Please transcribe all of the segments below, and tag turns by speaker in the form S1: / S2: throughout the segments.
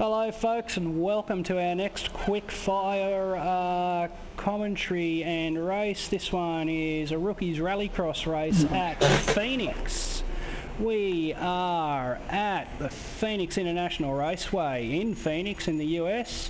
S1: Hello folks, and welcome to our next quick fire commentary and race. This one is a Rookies Rallycross race at Pheonix. We are at the Pheonix International Raceway in Phoenix in the US.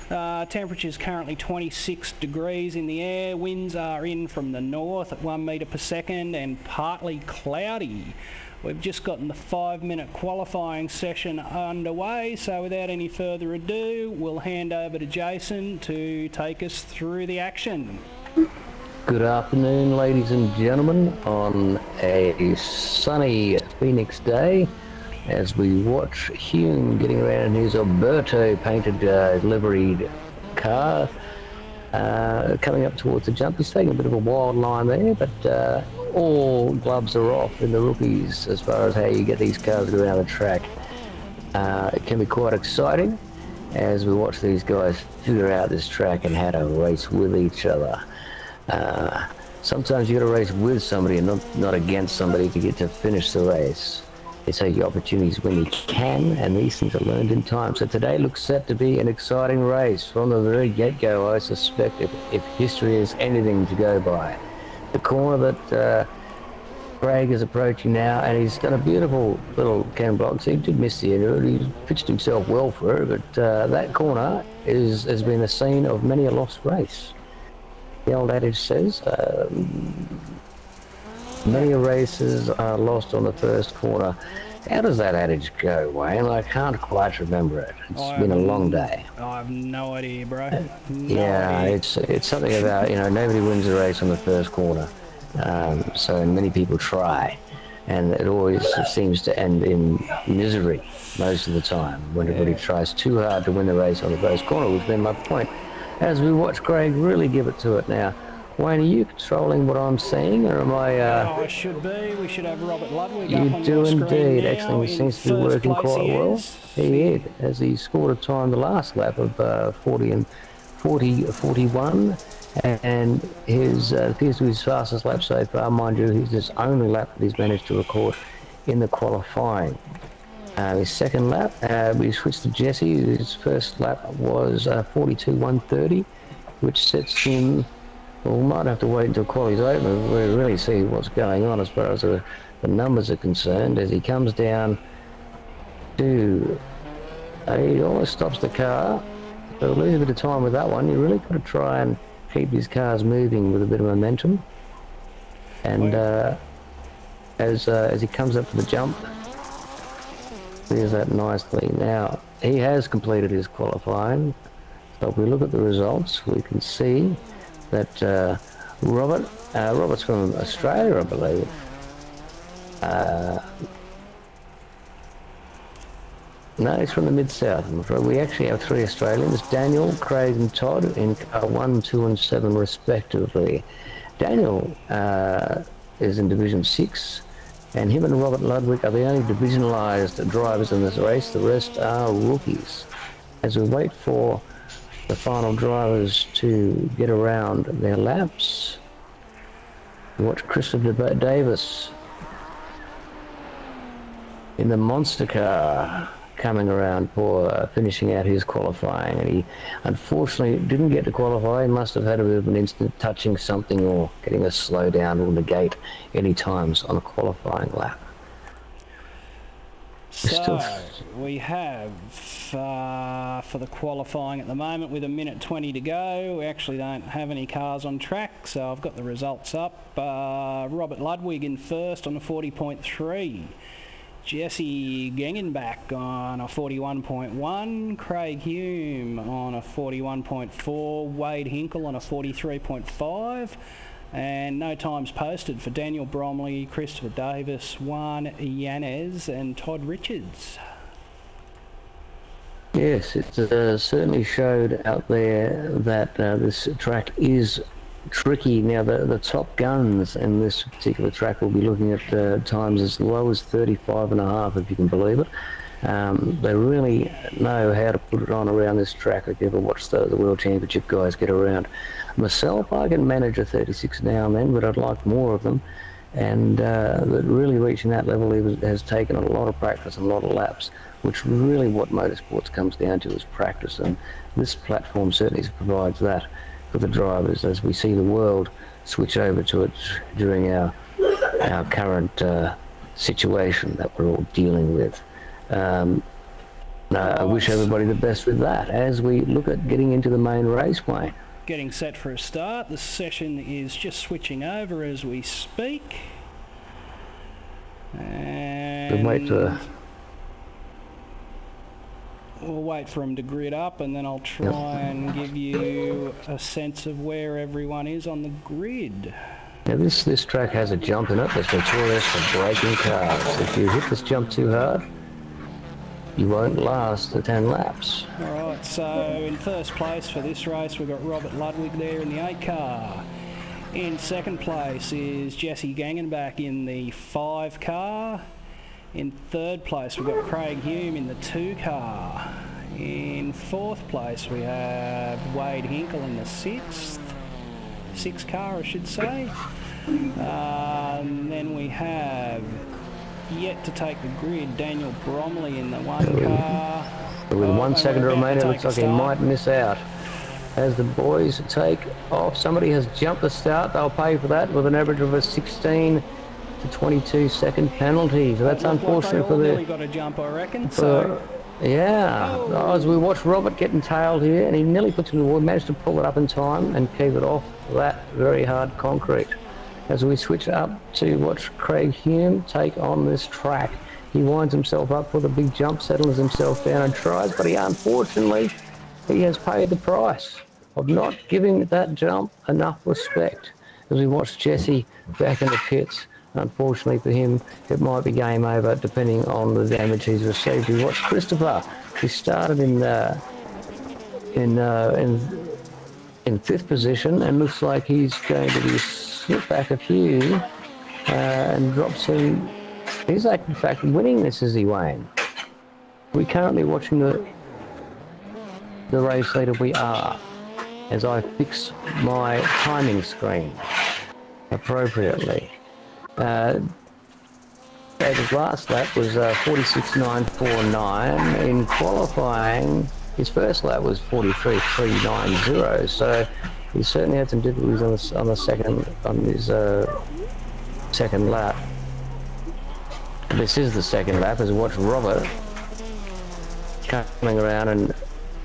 S1: Temperature is currently 26 degrees in the air. Winds are in from the north at 1 metre per second and partly cloudy. We've just gotten the 5-minute qualifying session underway, so without any further ado, we'll hand over to Jason to take us through the action.
S2: Good afternoon, ladies and gentlemen, on a sunny Phoenix day as we watch Hume getting around in his Alberto painted liveried car coming up towards the jump. He's taking a bit of a wild line there, but all gloves are off in the rookies as far as how you get these cars around the track. It can be quite exciting as we watch these guys figure out this track and how to race with each other. Sometimes you got to race with somebody and not against somebody to get to finish the race. They take the opportunities when you can, and these things are learned in time. So today looks set to be an exciting race from the very get-go, I suspect, if history is anything to go by. The corner that Craig is approaching now, and he's done a beautiful little Ken blocks. He did miss the end, he pitched himself well for it, but that corner has been the scene of many a lost race. The old adage says, many races are lost on the first corner. How does that adage go, Wayne? I can't quite remember it. It's been a long day.
S1: I have no idea, bro.
S2: Yeah, it's something about, nobody wins a race on the first corner. So many people try, and it always seems to end in misery most of the time when everybody tries too hard to win the race on the first corner, which has been my point. As we watch Craig really give it to it now. Wayne, are you controlling what I'm saying, or am I...
S1: I should be. We should have Robert Ludwig up on
S2: You do indeed.
S1: now.
S2: Excellent. He seems to be working quite well. He did, as he scored a time the last lap of 41, and his appears to be his fastest lap so far. Mind you, he's his only lap that he's managed to record in the qualifying. His second lap, we switched to Jesse. His first lap was 42.130, which sets him... Well, we might have to wait until quali's open before we really see what's going on as far as the numbers are concerned. As he comes down to... he almost stops the car, so we'll lose a bit of time with that one. You really got to try and keep these cars moving with a bit of momentum. And as he comes up to the jump, there's that nicely. Now, he has completed his qualifying, so if we look at the results, we can see that Robert's from Australia, I believe. No, he's from the Mid-South, I'm afraid. We actually have 3 Australians, Daniel, Craig and Todd, in car 1, 2 and 7 respectively. Daniel is in Division 6, and him and Robert Ludwig are the only divisionalised drivers in this race. The rest are rookies. As we wait for the final drivers to get around their laps, watch Christopher Davis in the monster car coming around for finishing out his qualifying, and he unfortunately didn't get to qualify. He must have had a bit of an instant touching something or getting a slowdown or negate any times on a qualifying lap.
S1: So we have for the qualifying at the moment with 1:20 to go. We actually don't have any cars on track, so I've got the results up. Robert Ludwig in first on a 40.3. Jesse Gengenbach on a 41.1. Craig Hume on a 41.4. Wade Hinkle on a 43.5. And no times posted for Daniel Bromley, Christopher Davis, Juan Yanez and Todd Richards.
S2: Yes, it certainly showed out there that this track is tricky. Now the top guns in this particular track will be looking at times as low as 35.5, if you can believe it. They really know how to put it on around this track. If you ever watch the World Championship guys get around. Myself, I can manage a 36 now and then, but I'd like more of them. And really reaching that level has taken a lot of practice and a lot of laps. which really what motorsports comes down to is practice, and this platform certainly provides that for the drivers as we see the world switch over to it during our current situation that we're all dealing with. I wish everybody the best with that as we look at getting into the main raceway.
S1: Getting set for a start. The session is just switching over as we speak. And we'll wait for them to grid up, and then I'll try and give you a sense of where everyone is on the grid.
S2: Now this track has a jump in it that's notorious for breaking cars. If you hit this jump too hard, you won't last the 10 laps.
S1: Alright, so in first place for this race we've got Robert Ludwig there in the 8 car. In second place is Jesse Gangenbach in the 5 car. In third place we've got Craig Hume in the 2 car. In fourth place we have Wade Hinkle in the 6 car I should say. And then we have yet to take the grid Daniel Bromley in the 1 car.
S2: With 1 second to remain, it looks like he might miss out. As the boys take off, somebody has jumped the start. They'll pay for that with an average of a 16 to 22 second penalty. So that's unfortunate for the.
S1: Nearly got a jump, I reckon. So
S2: yeah, as we watch Robert getting tailed here, and he nearly puts him in the wall, managed to pull it up in time and keep it off that very hard concrete. As we switch up to watch Craig Hume take on this track, he winds himself up with a big jump, settles himself down and tries, but unfortunately he has paid the price of not giving that jump enough respect. As we watch Jesse back in the pits, unfortunately for him, it might be game over depending on the damage he's received. We watch Christopher. He started in 5th position and looks like he's going to be slipped back a few and drops him. He's like in fact winning this, is he, Wayne? We're currently watching the race leader. We are, as I fix my timing screen appropriately. David's last lap was 46.949. In qualifying, his first lap was 43.390. So he certainly had some difficulties on his second lap. This is the second lap as we watch Robert coming around and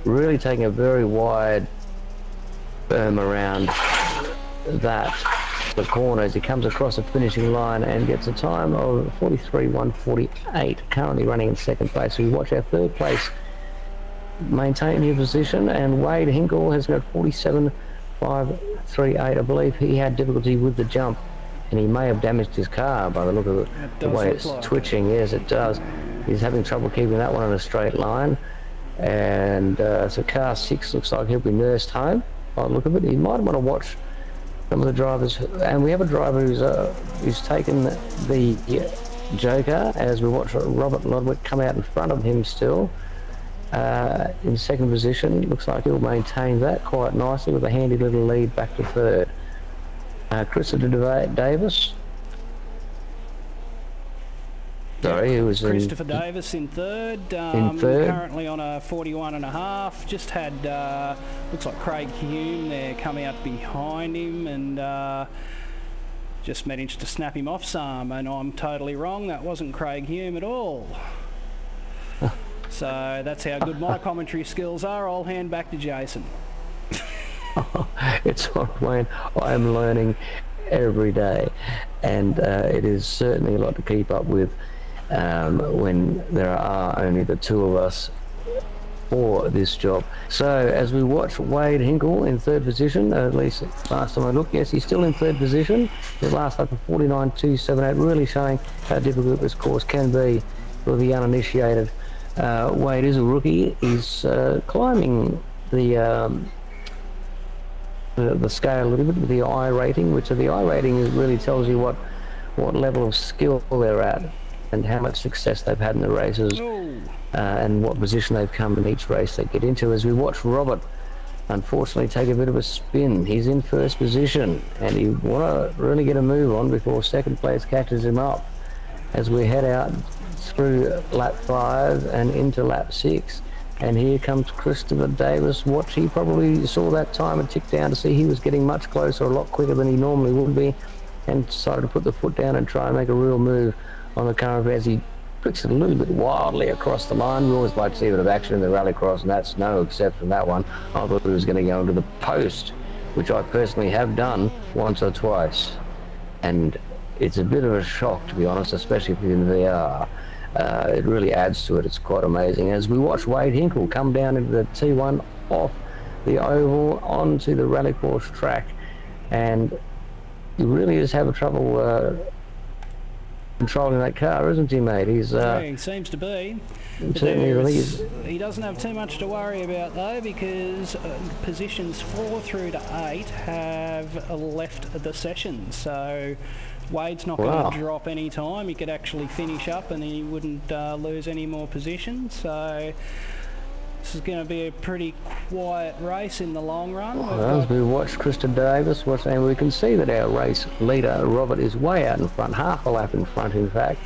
S2: really taking a very wide berm around the corner as he comes across the finishing line and gets a time of 43.148, currently running in second place. So we watch our third place maintain his position, and Wade Hinkle has got 47.538. I believe he had difficulty with the jump and he may have damaged his car by the look of it, the way it's twitching. Yes, it does. He's having trouble keeping that one in a straight line, and so car 6 looks like he'll be nursed home by the look of it. He might want to watch some of the drivers, and we have a driver who's taken the Joker as we watch Robert Ludwig come out in front of him still in second position. Looks like he'll maintain that quite nicely with a handy little lead back to third. Christopher Davis. Sorry, who was
S1: Christopher Davis in third. Currently on a 41.5. Just had looks like Craig Hume there coming out behind him and just managed to snap him off some. And I'm totally wrong. That wasn't Craig Hume at all. So that's how good my commentary skills are. I'll hand back to Jason.
S2: It's all Wayne. I am learning every day, and it is certainly a lot to keep up with when there are only the two of us for this job. So as we watch Wade Hinkle in third position, at least last time I looked, yes, he's still in third position. His last lap of 49.278, really showing how difficult this course can be for the uninitiated. Wade is a rookie. He's climbing the scale a little bit with the I rating, which the I rating really tells you what level of skill they're at and how much success they've had in the races and what position they've come in each race they get into. As we watch Robert unfortunately take a bit of a spin, he's in first position and he want to really get a move on before second place catches him up. As we head out through lap 5 and into lap 6. And here comes Christopher Davis. He probably saw that time and ticked down to see he was getting much closer, a lot quicker than he normally would be, and decided to put the foot down and try and make a real move on the current as he flicks it a little bit wildly across the line. We always like to see a bit of action in the rallycross, and that's no exception from that one. I thought he was going to go into the post, which I personally have done once or twice. And it's a bit of a shock, to be honest, especially if you're in VR. It really adds to it. It's quite amazing. As we watch Wade Hinkle come down into the T1 off the oval onto the rallycross track, and he really is having trouble controlling that car, isn't he, mate?
S1: Yeah, he seems to be. He doesn't have too much to worry about though, because positions 4 through to 8 have left the session, so Wade's not going to drop any time. He could actually finish up and he wouldn't lose any more positions. So this is going to be a pretty quiet race in the long run.
S2: Well, as we watch Krista Davis, and we can see that our race leader, Robert, is way out in front, half a lap in front, in fact,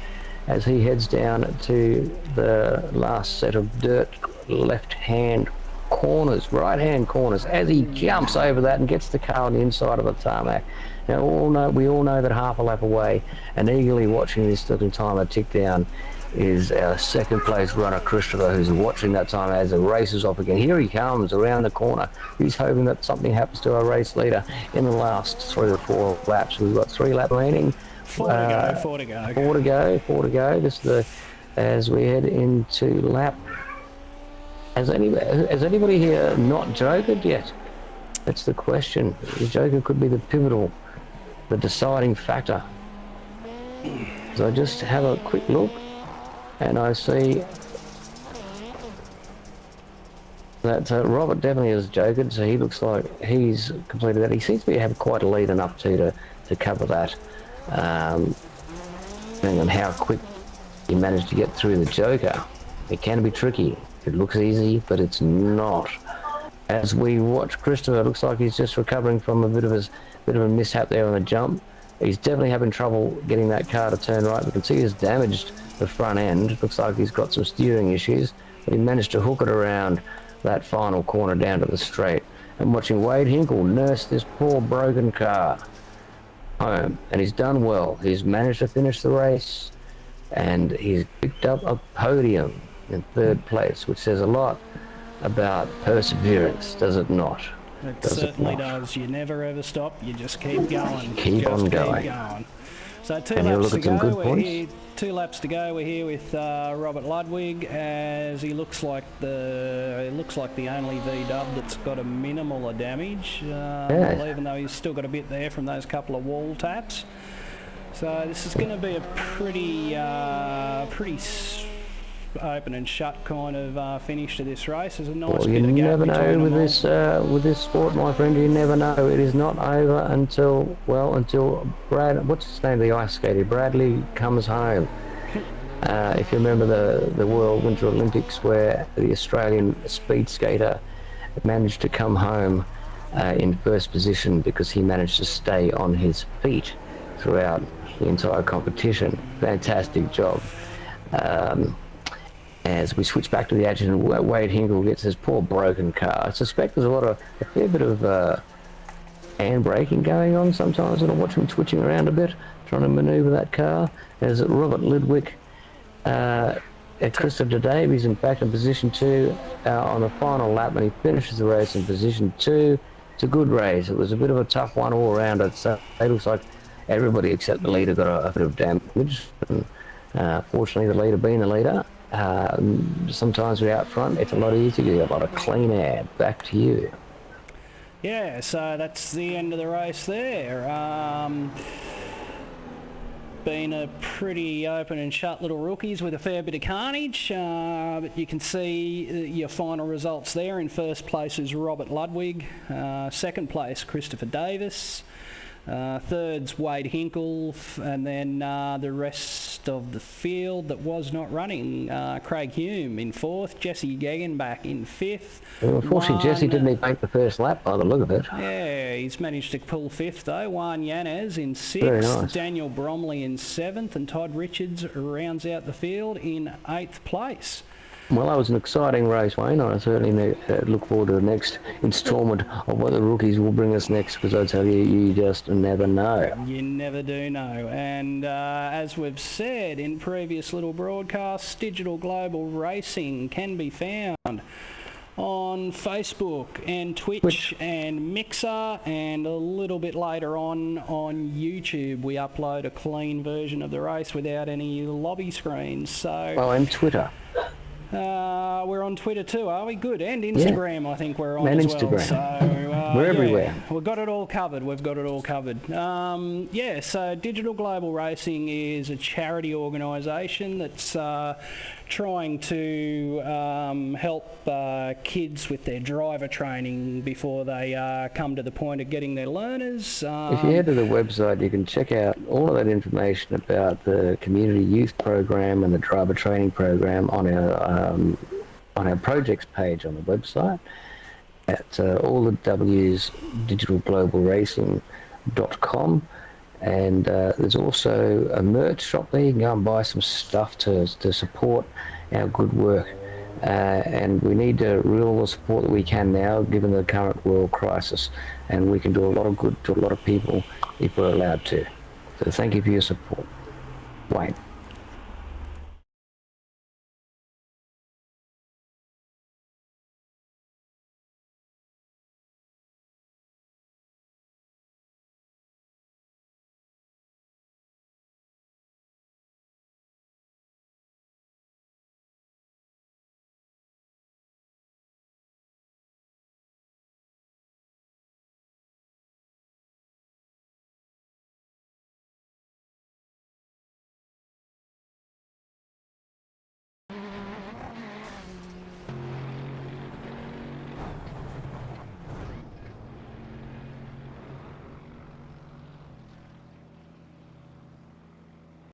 S2: as he heads down to the last set of dirt left-hand corners, right-hand corners, as he jumps over that and gets the car on the inside of the tarmac. Now, we all know that half a lap away, and eagerly watching this little timer tick down, is our second place runner, Christopher, who's watching that time as the race is off again. Here he comes around the corner. He's hoping that something happens to our race leader in the last 3 or 4 laps. We've got 3 laps remaining.
S1: 4 to
S2: go. This is as we head into lap. Has anybody here not jokered yet? That's the question. The joker could be the deciding factor. So I just have a quick look, and I see that Robert definitely has jokered, so he looks like he's completed that. He seems to have quite a lead enough to cover that. Depending on how quick he managed to get through the joker, it can be tricky. It looks easy, but it's not. As we watch Christopher, it looks like he's just recovering from a bit of a mishap there on the jump. He's definitely having trouble getting that car to turn right. We can see he's damaged the front end. Looks like he's got some steering issues, but he managed to hook it around that final corner down to the straight. And watching Wade Hinkle nurse this poor broken car home, and he's done well. He's managed to finish the race, and he's picked up a podium in 3rd place, which says a lot about perseverance, does it not?
S1: It certainly does. You never ever stop. You just keep going.
S2: Keep on going.
S1: So 2 laps to go. We're here. 2 laps to go. We're here with Robert Ludwig, as he looks like the only V-dub that's got a minimal of damage. Even though he's still got a bit there from those couple of wall taps. So this is going to be a pretty open and shut kind of finish to this race. There's a nice bit of gap. You never know
S2: with this sport, my friend. You never know. It is not over until what's his name, the ice skater, Bradley, comes home. If you remember the World Winter Olympics, where the Australian speed skater managed to come home in first position because he managed to stay on his feet throughout the entire competition. Fantastic job. As we switch back to the action, Wade Hinkle gets his poor broken car. I suspect there's a fair bit of hand braking going on sometimes, and I watch him twitching around a bit, trying to manoeuvre that car. As Robert Ludwig, Christopher Davies, in fact, in position 2 on the final lap, and he finishes the race in position 2. It's a good race. It was a bit of a tough one all around. It looks like everybody except the leader got a bit of damage. Fortunately, the leader being the leader, sometimes we're out front, it's a lot easier, you get a lot of clean air. Back to you.
S1: Yeah, so that's the end of the race there. Been a pretty open and shut little rookies with a fair bit of carnage, but you can see your final results there. In first place is Robert Ludwig, second place Christopher Davis, Third's Wade Hinkle, and then the rest of the field that was not running. Craig Hume in fourth, Jesse Gegenbach in fifth.
S2: Well, unfortunately, Jesse didn't even make the first lap by the look of it.
S1: Yeah, he's managed to pull fifth though. Juan Yanez in sixth,
S2: Very nice.
S1: Daniel Bromley in seventh, and Todd Richards rounds out the field in eighth place.
S2: Well, that was an exciting race, Wayne. I certainly look forward to the next instalment of what the rookies will bring us next, because I tell you, you just never know.
S1: You never do know. And as we've said in previous little broadcasts, Digital Global Racing can be found on Facebook and Twitch and Mixer, and a little bit later on YouTube we upload a clean version of the race without any lobby screens. So
S2: Oh, and Twitter.
S1: we're on Twitter too, are we? Good. And Instagram, I think we're on
S2: And
S1: as
S2: Instagram.
S1: well. So,
S2: We're
S1: yeah,
S2: everywhere.
S1: We've got it all covered. We've got it all covered. Yeah, so Digital Global Racing is a charity organisation that's trying to help kids with their driver training before they come to the point of getting their learners.
S2: If you head to the website, you can check out all of that information about the community youth program and the driver training program on our projects page on the website at all the W's digitalglobalracing.com. And there's also a merch shop there. You can go and buy some stuff to support our good work. And we need all the support that we can now, given the current world crisis. And we can do a lot of good to a lot of people if we're allowed to. So thank you for your support. Wayne.